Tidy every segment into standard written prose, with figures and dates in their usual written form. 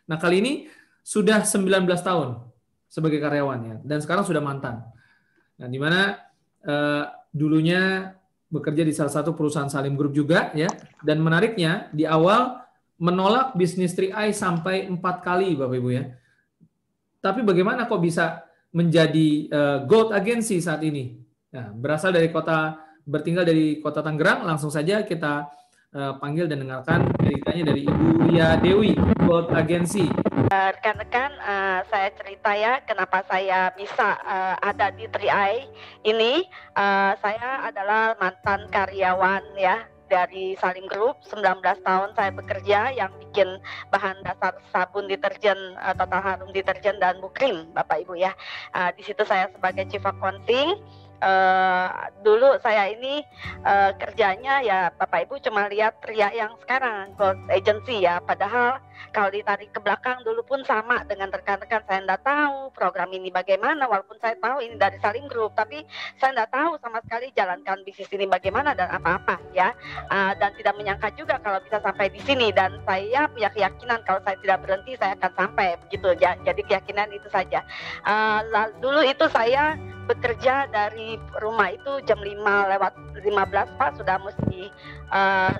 Nah, kali ini sudah 19 tahun sebagai karyawan ya, dan sekarang sudah mantan. Nah, di mana dulunya bekerja di salah satu perusahaan Salim Group juga ya, dan menariknya di awal menolak bisnis 3i sampai 4 kali Bapak Ibu ya. Tapi bagaimana kok bisa menjadi gold agency saat ini? Nah, bertinggal dari kota Tangerang, langsung saja kita panggil dan dengarkan ceritanya dari Ibu Lia Dewi, Gold Agency. Rekan-rekan, saya cerita ya kenapa saya bisa ada di 3i ini. Saya adalah mantan karyawan ya dari Salim Group. 19 tahun saya bekerja yang bikin bahan dasar sabun deterjen, Total Harum deterjen dan Bukrim, Bapak Ibu ya. Di situ saya sebagai Chief Accounting. Dulu saya ini kerjanya ya Bapak Ibu cuma lihat Ria yang sekarang Gold Agency ya, padahal kalau ditarik ke belakang dulu pun sama dengan rekan-rekan, saya tidak tahu program ini bagaimana, walaupun saya tahu ini dari Salim Group, tapi saya tidak tahu sama sekali jalankan bisnis ini bagaimana dan apa-apa ya, dan tidak menyangka juga kalau bisa sampai di sini, dan saya punya keyakinan kalau saya tidak berhenti saya akan sampai begitu ya. Jadi keyakinan itu saja. Dulu itu saya bekerja dari rumah itu jam 5:15 Pak, sudah mesti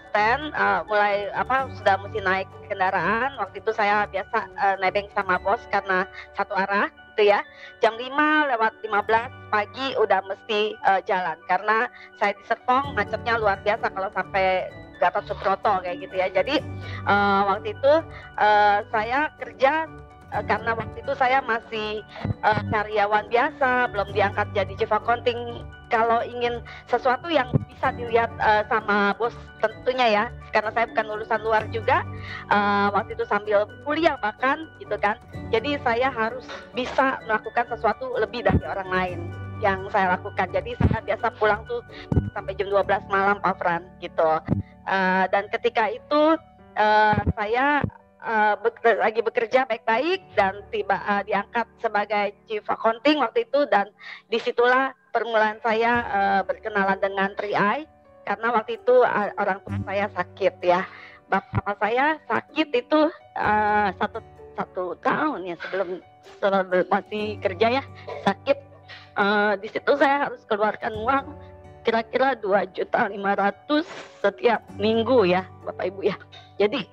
stand, mulai sudah mesti naik kendaraan. Waktu itu saya biasa nebeng sama bos karena satu arah gitu ya. Jam 5:15 pagi udah mesti jalan karena saya di Serpong macetnya luar biasa kalau sampai Gatot Subroto kayak gitu ya. Jadi waktu itu saya kerja karena waktu itu saya masih karyawan biasa, belum diangkat jadi chief accounting. Kalau ingin sesuatu yang bisa dilihat sama bos tentunya ya, karena saya bukan lulusan luar juga, waktu itu sambil kuliah bahkan gitu kan. Jadi saya harus bisa melakukan sesuatu lebih dari orang lain yang saya lakukan. Jadi saya biasa pulang tuh sampai jam 12 malam Pak Fran gitu. Dan ketika itu saya lagi bekerja baik-baik dan tiba diangkat sebagai chief accounting waktu itu, dan disitulah permulaan saya berkenalan dengan 3i karena waktu itu orang tua saya sakit ya. Bapak saya sakit itu satu tahun ya sebelum masih kerja ya sakit. Di situ saya harus keluarkan uang kira-kira 2.500.000 setiap minggu ya Bapak Ibu ya. Jadi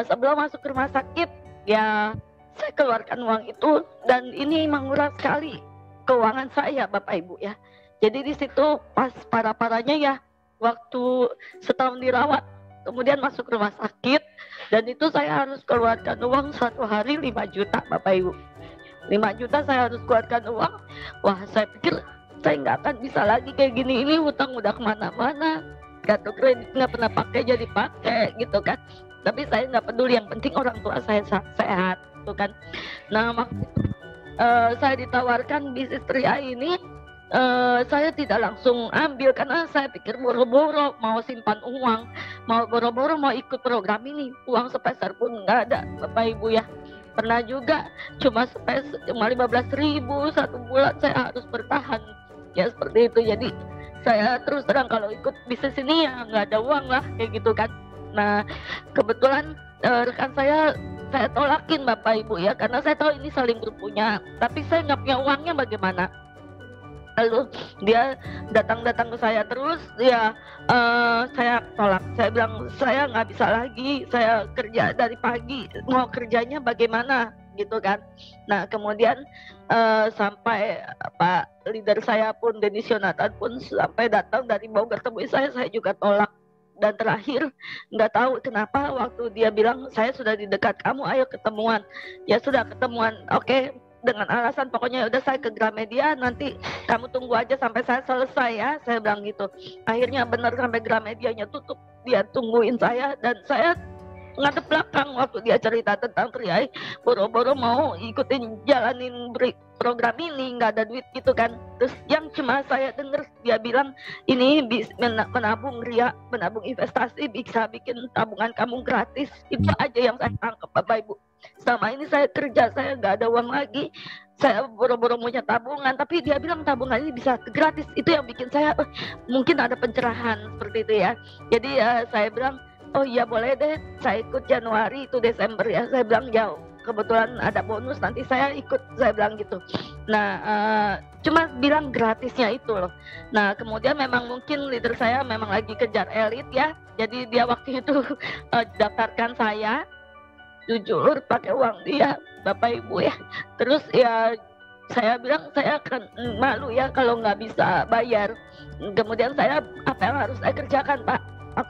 sebelum masuk ke rumah sakit ya saya keluarkan uang itu, dan ini menguras sekali keuangan saya Bapak Ibu ya. Jadi di situ pas parah-parahnya ya, waktu setahun dirawat kemudian masuk rumah sakit, dan itu saya harus keluarkan uang satu hari 5 juta Bapak Ibu. 5 juta saya harus keluarkan uang. Wah, saya pikir saya nggak akan bisa lagi kayak gini, ini hutang udah kemana-mana, kartu kredit nggak pernah pakai jadi pakai gitu kan. Tapi saya nggak peduli, yang penting orang tua saya sehat gitu kan. Nah waktu itu saya ditawarkan bisnis 3i ini, saya tidak langsung ambil karena saya pikir boro-boro mau simpan uang, mau boro-boro mau ikut program ini, uang sepeser pun nggak ada Bapak Ibu ya. Pernah juga cuma 15.000 satu bulan, saya harus bertahan ya seperti itu. Jadi saya terus terang kalau ikut bisnis ini ya nggak ada uang lah kayak gitu kan. Nah kebetulan rekan saya tolakin Bapak Ibu ya, karena saya tahu ini Salim Group punya, tapi saya nggak punya uangnya bagaimana. Lalu dia datang ke saya terus ya, saya tolak. Saya bilang saya nggak bisa lagi, saya kerja dari pagi, mau kerjanya bagaimana gitu kan. Nah kemudian sampai Pak leader saya pun, Dennis Yonatan pun sampai datang dari Bogor temui saya juga tolak. Dan terakhir nggak tahu kenapa waktu dia bilang saya sudah di dekat kamu, ayo ketemuan. Ya sudah ketemuan, oke, dengan alasan pokoknya udah saya ke Gramedia, nanti kamu tunggu aja sampai saya selesai ya, saya bilang gitu. Akhirnya benar sampai Gramedianya tutup, dia tungguin saya, dan saya ngadep belakang waktu dia cerita tentang 3i, boro-boro mau ikutin jalanin program ini, nggak ada duit gitu kan. Terus yang cuma saya dengar dia bilang ini menabung Ria, menabung investasi bisa bikin tabungan kamu gratis. Itu aja yang saya tangkap Bapak Ibu. Selama ini saya kerja, saya nggak ada uang lagi, saya boro-boro punya tabungan, tapi dia bilang tabungan ini bisa gratis. Itu yang bikin saya mungkin ada pencerahan seperti itu ya. Jadi saya bilang oh iya boleh deh, saya ikut Januari itu Desember ya. Saya bilang jauh, kebetulan ada bonus nanti saya ikut, saya bilang gitu. Nah cuma bilang gratisnya itu loh. Nah kemudian memang mungkin leader saya memang lagi kejar elit ya, jadi dia waktu itu daftarkan saya, jujur pakai uang dia Bapak Ibu ya. Terus ya saya bilang saya akan malu ya kalau nggak bisa bayar. Kemudian saya, apa yang harus saya kerjakan Pak?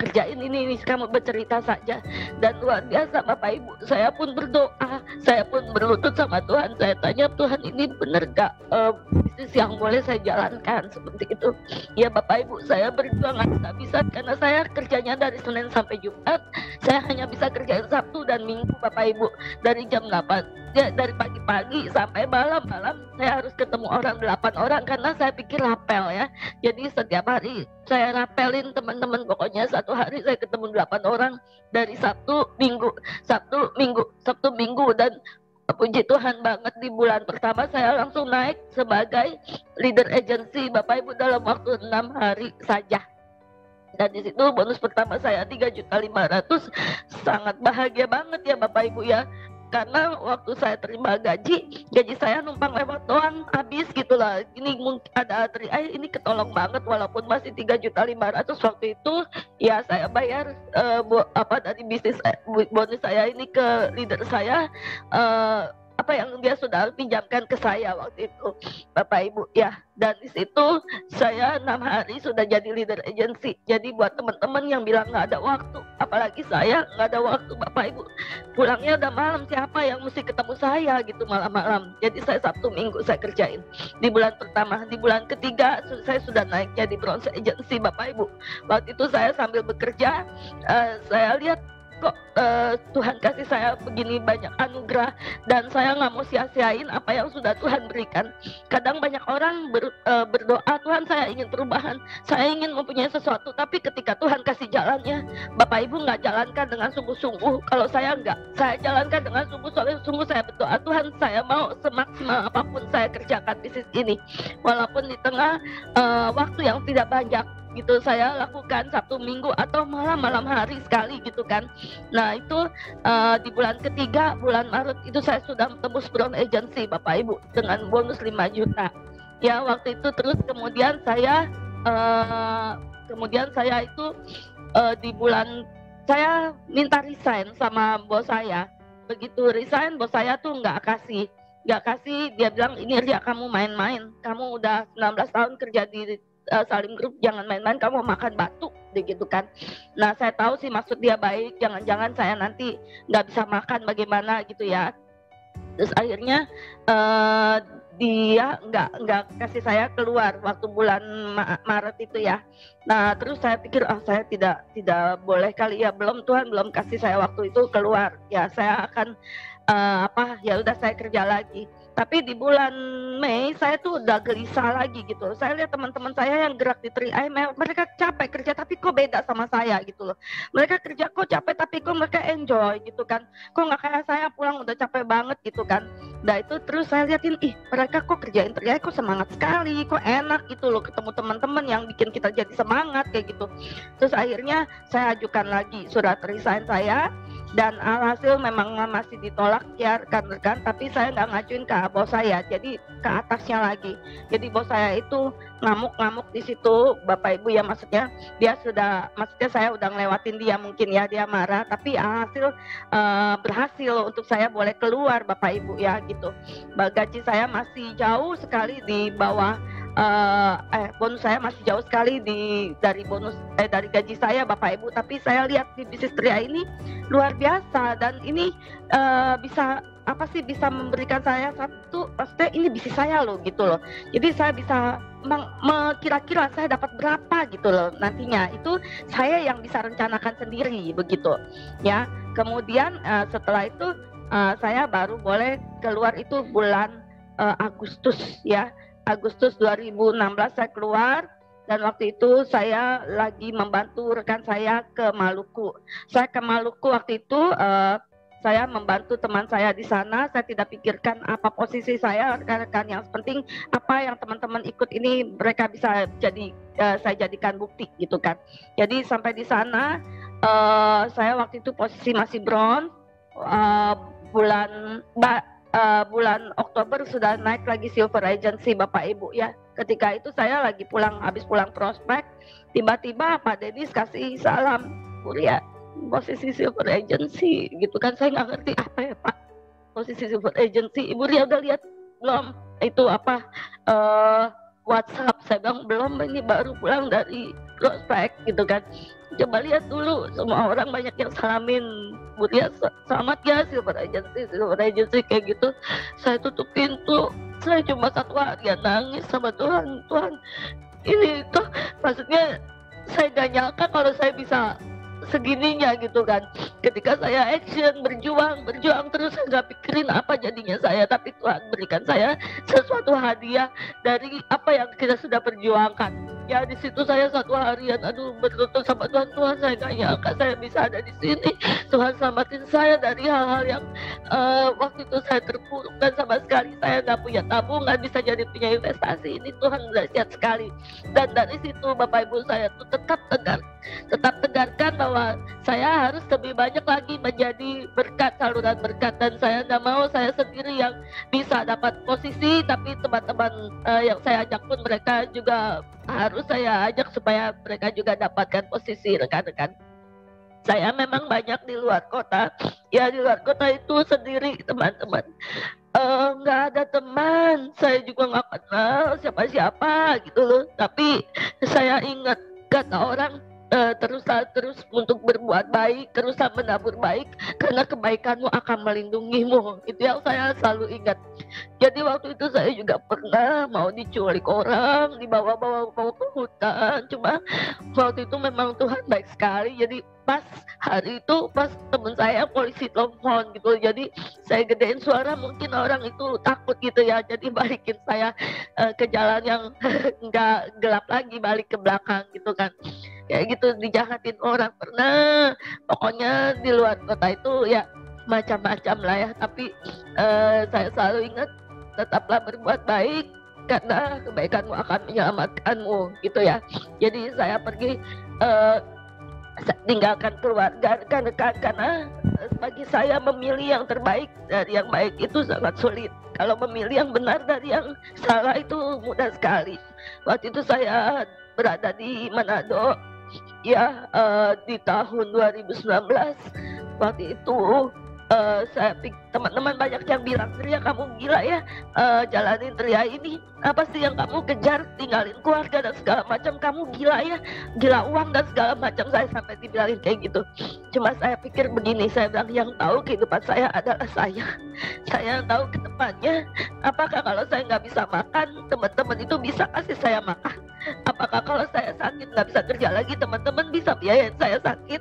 Kerjain ini kamu bercerita saja. Dan luar biasa Bapak Ibu, saya pun berdoa, saya pun berlutut sama Tuhan. Saya tanya, Tuhan ini benar gak bisnis yang boleh saya jalankan seperti itu? Ya Bapak Ibu, saya berjuang nggak bisa karena saya kerjanya dari Senin sampai Jumat. Saya hanya bisa kerjain Sabtu dan Minggu Bapak Ibu, dari jam 8 ya, dari pagi-pagi sampai malam-malam saya harus ketemu orang 8 orang karena saya pikir rapel ya. Jadi setiap hari saya rapelin teman-teman, pokoknya satu hari saya ketemu 8 orang dari Sabtu Minggu, Sabtu Minggu, Sabtu Minggu. Dan puji Tuhan banget di bulan pertama saya langsung naik sebagai leader agency Bapak Ibu dalam waktu 6 hari saja. Dan di situ bonus pertama saya 3.500.000, sangat bahagia banget ya Bapak Ibu ya. Karena waktu saya terima gaji saya numpang lewat doang habis gitulah. Ini mungkin ada ini ketolong banget, walaupun masih 3.500.000 waktu itu ya. Saya bayar dari bisnis bonus saya ini ke leader saya, apa yang dia sudah pinjamkan ke saya waktu itu Bapak Ibu ya. Dan di situ saya 6 hari sudah jadi leader agency. Jadi buat teman-teman yang bilang nggak ada waktu, apalagi saya nggak ada waktu Bapak Ibu, pulangnya udah malam, siapa yang mesti ketemu saya gitu malam-malam. Jadi saya Sabtu Minggu saya kerjain di bulan pertama. Di bulan ketiga saya sudah naik jadi bronze agency Bapak Ibu. Waktu itu saya sambil bekerja, saya lihat kok Tuhan kasih saya begini banyak anugerah, dan saya nggak mau sia-siain apa yang sudah Tuhan berikan. Kadang banyak orang berdoa, Tuhan saya ingin perubahan, saya ingin mempunyai sesuatu, tapi ketika Tuhan kasih jalannya, Bapak Ibu nggak jalankan dengan sungguh-sungguh. Kalau saya nggak, saya jalankan dengan sungguh-sungguh. Saya berdoa, Tuhan saya mau semaksimal apapun saya kerjakan bisnis ini, walaupun di tengah waktu yang tidak banyak gitu saya lakukan Sabtu Minggu atau malam hari sekali gitu kan. Nah itu di bulan ketiga, bulan Maret itu saya sudah tembus bronze agency Bapak Ibu dengan bonus 5 juta ya waktu itu. Terus kemudian saya itu di bulan saya minta resign sama bos saya. Begitu resign, bos saya tuh nggak kasih. Dia bilang, ini Ria, kamu main-main, kamu udah 19 tahun kerja di Salim Group, jangan main-main, kamu makan batu gitu kan. Nah saya tahu sih maksud dia baik, jangan-jangan saya nanti nggak bisa makan bagaimana gitu ya. Terus akhirnya dia nggak kasih saya keluar waktu bulan Maret itu ya. Nah terus saya pikir saya tidak boleh kali ya, Tuhan belum kasih saya waktu itu keluar ya, saya akan ya udah saya kerja lagi. Tapi di bulan Mei saya tuh udah gelisah lagi gitu. Saya lihat teman-teman saya yang gerak di 3i, mereka capek kerja tapi kok beda sama saya gitu loh. Mereka kerja kok capek tapi kok mereka enjoy gitu kan. Kok nggak kayak saya pulang udah capek banget gitu kan. Nah itu terus saya liatin, mereka kok kerjain 3i kok semangat sekali, kok enak gitu loh, ketemu teman-teman yang bikin kita jadi semangat kayak gitu. Terus akhirnya saya ajukan lagi surat resign saya, dan alhasil memang masih ditolak ya rekan-rekan, tapi saya nggak ngajuin ke bos saya, jadi ke atasnya lagi. Jadi bos saya itu ngamuk-ngamuk di situ Bapak Ibu ya, maksudnya saya udah ngelewatin dia, mungkin ya dia marah, tapi alhasil berhasil untuk saya boleh keluar Bapak Ibu ya gitu. Gaji saya masih jauh sekali di bawah bonus saya masih jauh sekali dari gaji saya Bapak Ibu, tapi saya lihat di bisnis 3i ini luar biasa, dan ini bisa memberikan saya satu, maksudnya ini bisnis saya loh gitu loh. Jadi saya bisa kira-kira saya dapat berapa gitu loh nantinya, itu saya yang bisa rencanakan sendiri begitu ya. Kemudian setelah itu saya baru boleh keluar itu bulan Agustus ya. Agustus 2016 saya keluar, dan waktu itu saya lagi membantu rekan saya ke Maluku. Saya ke Maluku waktu itu saya membantu teman saya di sana. Saya tidak pikirkan apa posisi saya, rekan-rekan, yang penting apa yang teman-teman ikut ini mereka bisa saya jadikan bukti gitu kan. Jadi sampai di sana Saya waktu itu posisi masih bronze. Bulan Oktober sudah naik lagi silver agency Bapak Ibu ya. Ketika itu saya lagi habis pulang prospek, tiba-tiba Pak Dedis kasih salam, Bu Ria, posisi silver agency gitu kan. Saya nggak ngerti apa ya Pak posisi silver agency. Ibu Ria udah lihat belum itu apa WhatsApp? Saya bilang belum, ini baru pulang dari prospek gitu kan. Coba lihat dulu, semua orang banyak yang salamin, Bu Ria selamat ya silver agency kayak gitu. Saya tutup pintu, saya cuma 1 hari nangis sama Tuhan. Tuhan, ini tuh maksudnya saya gak nyangka kalau saya bisa segininya gitu kan. Ketika saya action, berjuang terus, saya gak pikirin apa jadinya saya, tapi Tuhan berikan saya sesuatu hadiah dari apa yang kita sudah perjuangkan. Ya di situ saya 1 harian bertutur sama Tuhan. Tuhan, saya gak nyangka saya bisa ada di sini. Tuhan selamatin saya dari hal-hal yang waktu itu saya terpuruk, dan sama sekali saya gak punya tabungan bisa jadi punya investasi. Ini Tuhan dahsyat sekali. Dan dari situ Bapak Ibu, saya tuh tetap tegarkan bahwa saya harus lebih banyak lagi menjadi berkat, saluran berkat. Dan saya gak mau saya sendiri yang bisa dapat posisi, tapi teman-teman yang saya ajak pun mereka juga harus saya ajak supaya mereka juga dapatkan posisi. Rekan-rekan, saya memang banyak di luar kota. Ya di luar kota itu sendiri teman-teman, nggak ada teman. Saya juga nggak kenal siapa-siapa gitu loh. Tapi saya ingat kata orang, terus untuk berbuat baik, teruslah menabur baik, karena kebaikanmu akan melindungimu. Itu yang saya selalu ingat. Jadi waktu itu saya juga pernah mau diculik orang, dibawa-bawa ke hutan. Cuma waktu itu memang Tuhan baik sekali. Jadi pas hari itu, pas teman saya polisi telepon gitu, jadi saya gedein suara, mungkin orang itu takut gitu ya, jadi balikin saya ke jalan yang nggak gelap lagi, balik ke belakang gitu kan. Kayak gitu, dijahatin orang pernah. Pokoknya di luar kota itu ya macam-macam lah ya. Tapi saya selalu ingat, tetaplah berbuat baik, karena kebaikanmu akan menyelamatkanmu gitu ya. Jadi saya pergi tinggalkan keluarga, rekan-rekan, karena bagi saya memilih yang terbaik dari yang baik itu sangat sulit. Kalau memilih yang benar dari yang salah itu mudah sekali. Waktu itu saya berada di Manado ya, di tahun 2019. Waktu itu saya teman-teman banyak yang bilang, Ria kamu gila ya, jalanin Ria ini, apa sih yang kamu kejar, tinggalin keluarga dan segala macam, kamu gila ya, gila uang dan segala macam. Saya sampai dibilangin kayak gitu. Cuma saya pikir begini, saya bilang yang tahu kehidupan saya adalah saya yang tahu ke depannya. Apakah kalau saya nggak bisa makan, teman-teman itu bisa kasih saya makan? Apakah kalau saya sakit nggak bisa kerja lagi, teman-teman bisa biayain saya sakit?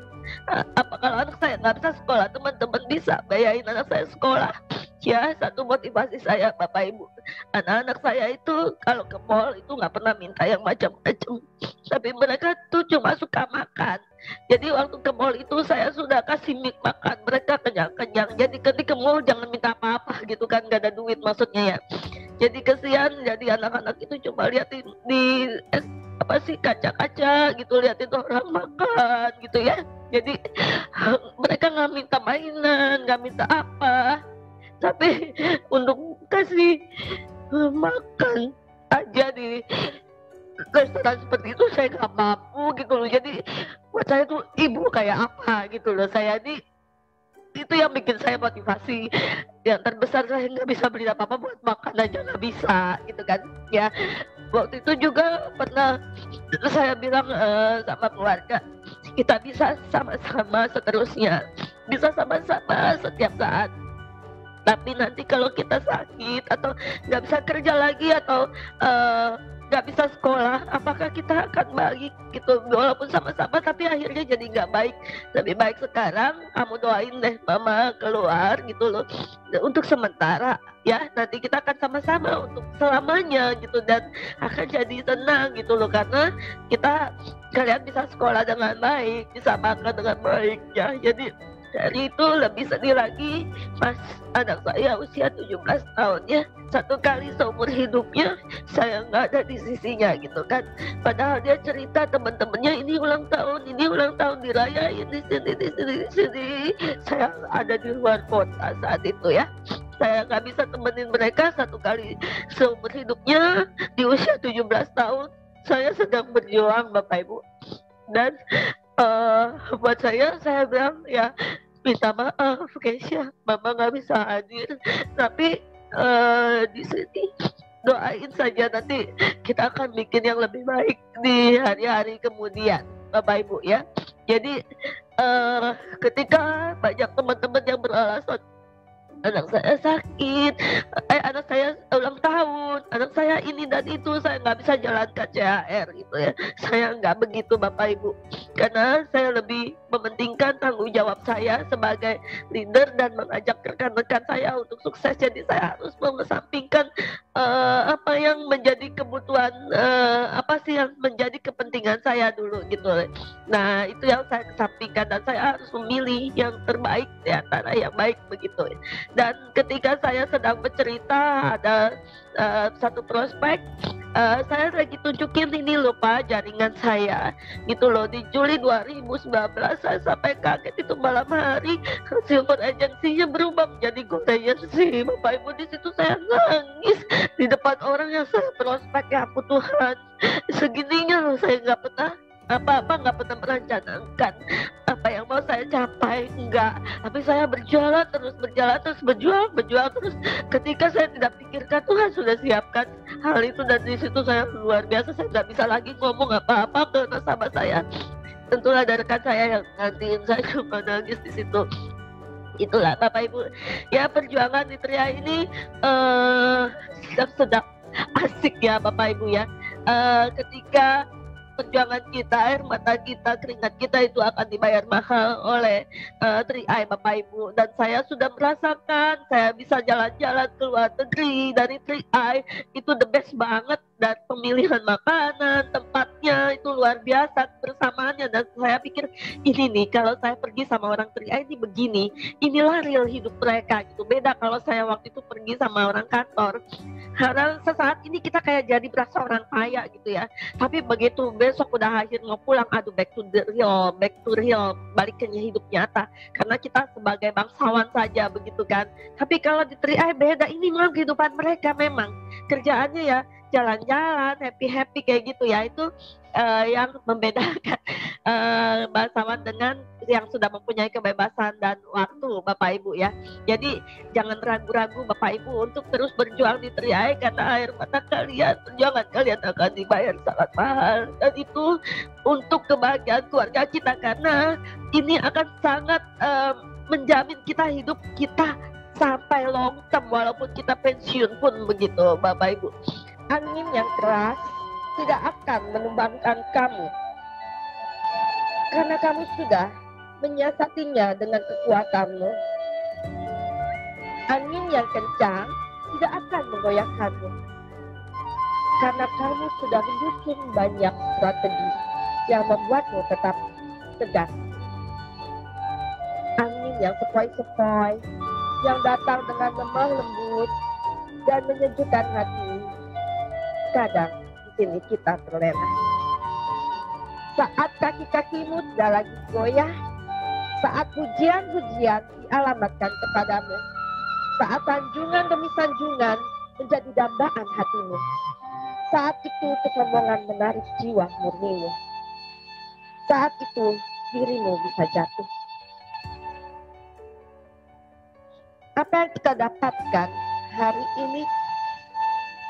Apa kalau anak saya nggak bisa sekolah, teman-teman bisa bayarin anak saya sekolah? Ya, satu motivasi saya Bapak Ibu, anak-anak saya itu kalau ke mall itu nggak pernah minta yang macam-macam, tapi mereka tuh cuma suka makan. Jadi waktu ke mall itu saya sudah kasih makan mereka kenyang-kenyang. Jadi ketika ke mall jangan minta apa-apa gitu kan, nggak ada duit maksudnya ya. Jadi kesian, jadi anak-anak itu coba liatin di apa sih kaca-kaca gitu, liatin orang makan gitu ya. Jadi mereka nggak minta mainan, nggak minta apa, tapi untuk kasih makan aja di restoran seperti itu saya nggak mampu gitu loh. Jadi buat saya tuh ibu kayak apa gitu loh. Saya itu yang bikin saya motivasi yang terbesar. Saya nggak bisa beli apa-apa, buat makan aja nggak bisa gitu kan ya. Waktu itu juga pernah saya bilang sama keluarga, kita bisa sama-sama seterusnya, bisa sama-sama setiap saat. Tapi nanti kalau kita sakit atau nggak bisa kerja lagi atau nggak bisa sekolah, apakah kita akan balik gitu? Walaupun sama-sama tapi akhirnya jadi nggak baik. Lebih baik sekarang kamu doain deh mama keluar gitu loh, untuk sementara ya, nanti kita akan sama-sama untuk selamanya gitu, dan akan jadi tenang gitu loh, karena kalian bisa sekolah dengan baik, bisa makan dengan baik ya. Jadi Dari itu lebih sedih lagi pas anak saya usia 17 tahun ya. Satu kali seumur hidupnya saya nggak ada di sisinya gitu kan. Padahal dia cerita teman-temannya ini ulang tahun dirayain di sini, di sini, di sini. Saya ada di luar kota saat itu ya. Saya nggak bisa temenin mereka satu kali seumur hidupnya di usia 17 tahun. Saya sedang berjuang Bapak Ibu. Dan buat saya bilang ya minta maaf Keisha, Mama nggak bisa hadir. Tapi di sini doain saja nanti kita akan bikin yang lebih baik di hari-hari kemudian, Bapak Ibu ya. Jadi ketika banyak teman-teman yang beralasan anak saya sakit, anak saya ulang tahun, anak saya ini dan itu, saya nggak bisa jalankan CHR gitu ya. Saya nggak begitu Bapak Ibu, karena saya lebih mementingkan tanggung jawab saya sebagai leader dan mengajak rekan-rekan saya untuk sukses. Jadi saya harus mengesampingkan apa yang menjadi kebutuhan, apa sih yang menjadi kepentingan saya dulu gitu. Nah itu yang saya kesampingkan dan saya harus memilih yang terbaik di antara yang baik begitu. Dan ketika saya sedang bercerita ada satu prospek, saya lagi tunjukin ini loh Pak jaringan saya gitu loh. Di Juli 2019 saya sampai kaget itu malam hari silver agency-nya berubah menjadi gold agency. Bapak Ibu, di situ saya nangis di depan orang yang saya prospek. Ya ampun Tuhan, segininya loh saya nggak pernah nggak pernah merencanakan apa yang mau saya capai, enggak. Tapi saya berjalan terus berjuang terus. Ketika saya tidak pikirkan, Tuhan sudah siapkan hal itu, dan di situ saya luar biasa. Saya nggak bisa lagi ngomong apa-apa ke nasabah saya. Tentulah ada rekan saya yang ngantiin saya, cuma nangis di situ. Itulah Bapak Ibu ya, perjuangan di Tria ini sedang asik ya Bapak Ibu ya. Ketika perjuangan kita, air mata kita, keringat kita itu akan dibayar mahal oleh Tri-i Bapak Ibu. Dan saya sudah merasakan saya bisa jalan-jalan ke luar negeri dari Tri-i, itu the best banget. Dan pemilihan makanan, tempatnya itu luar biasa kebersamaannya. Dan saya pikir ini nih, kalau saya pergi sama orang Tri-i ini begini, inilah real hidup mereka gitu. Beda kalau saya waktu itu pergi sama orang kantor. Karena sesaat ini kita kayak jadi berasa orang kaya gitu ya. Tapi begitu besok udah akhir mau pulang, aduh back to real, balik ke hidup nyata. Karena kita sebagai bangsawan saja begitu kan. Tapi kalau di Tri-i beda, ini memang kehidupan mereka, memang kerjaannya ya jalan-jalan, happy kayak gitu ya. Itu yang membedakan bangsawan dengan yang sudah mempunyai kebebasan dan waktu Bapak Ibu ya. Jadi jangan ragu-ragu Bapak Ibu untuk terus berjuang di Tri-i, karena air mata kalian, perjuangan kalian akan dibayar sangat mahal. Dan itu untuk kebahagiaan keluarga kita, karena ini akan sangat menjamin kita hidup kita sampai long term, walaupun kita pensiun pun begitu Bapak Ibu. Angin yang keras tidak akan menumbangkan kamu, karena kamu sudah menyiasatinya dengan kekuatanmu. Angin yang kencang tidak akan menggoyahkanmu, karena kamu sudah menyusun banyak strategi yang membuatmu tetap tegar. Angin yang sepoi-sepoi, yang datang dengan lemah lembut dan menyejukkan hati, kadang di sini kita terlena. Saat kaki-kakimu sudah lagi goyah, saat pujian-pujian dialamatkan kepadamu, saat sanjungan demi sanjungan menjadi dambaan hatimu, saat itu kesombongan menarik jiwa murnimu, saat itu dirimu bisa jatuh. Apa yang kita dapatkan hari ini?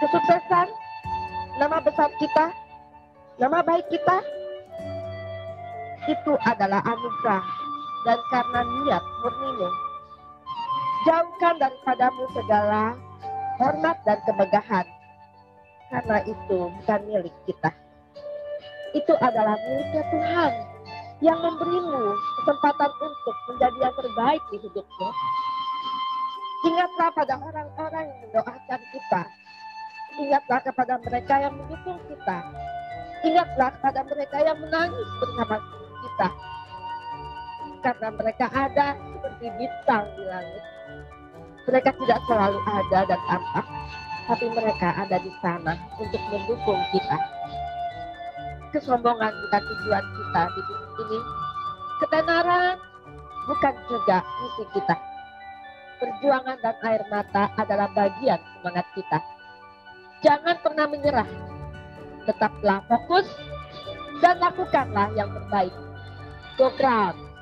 Kesuksesan, nama besar kita, nama baik kita, itu adalah anugerah dan karena niat murnimu. Jauhkan daripadamu segala hormat dan kemegahan, karena itu bukan milik kita. Itu adalah miliknya Tuhan yang memberimu kesempatan untuk menjadi yang terbaik di hidupmu. Ingatlah pada orang-orang yang mendoakan kita. Ingatlah kepada mereka yang mendukung kita. Ingatlah kepada mereka yang menangis bersama kita. karena mereka ada seperti bintang di langit. Mereka tidak selalu ada dan tampak, tapi mereka ada di sana untuk mendukung kita. Kesombongan bukan tujuan kita di bumi ini. Ketenaran bukan juga misi kita. Perjuangan dan air mata adalah bagian semangat kita. Jangan pernah menyerah. Tetaplah fokus dan lakukanlah yang terbaik. Go Crown!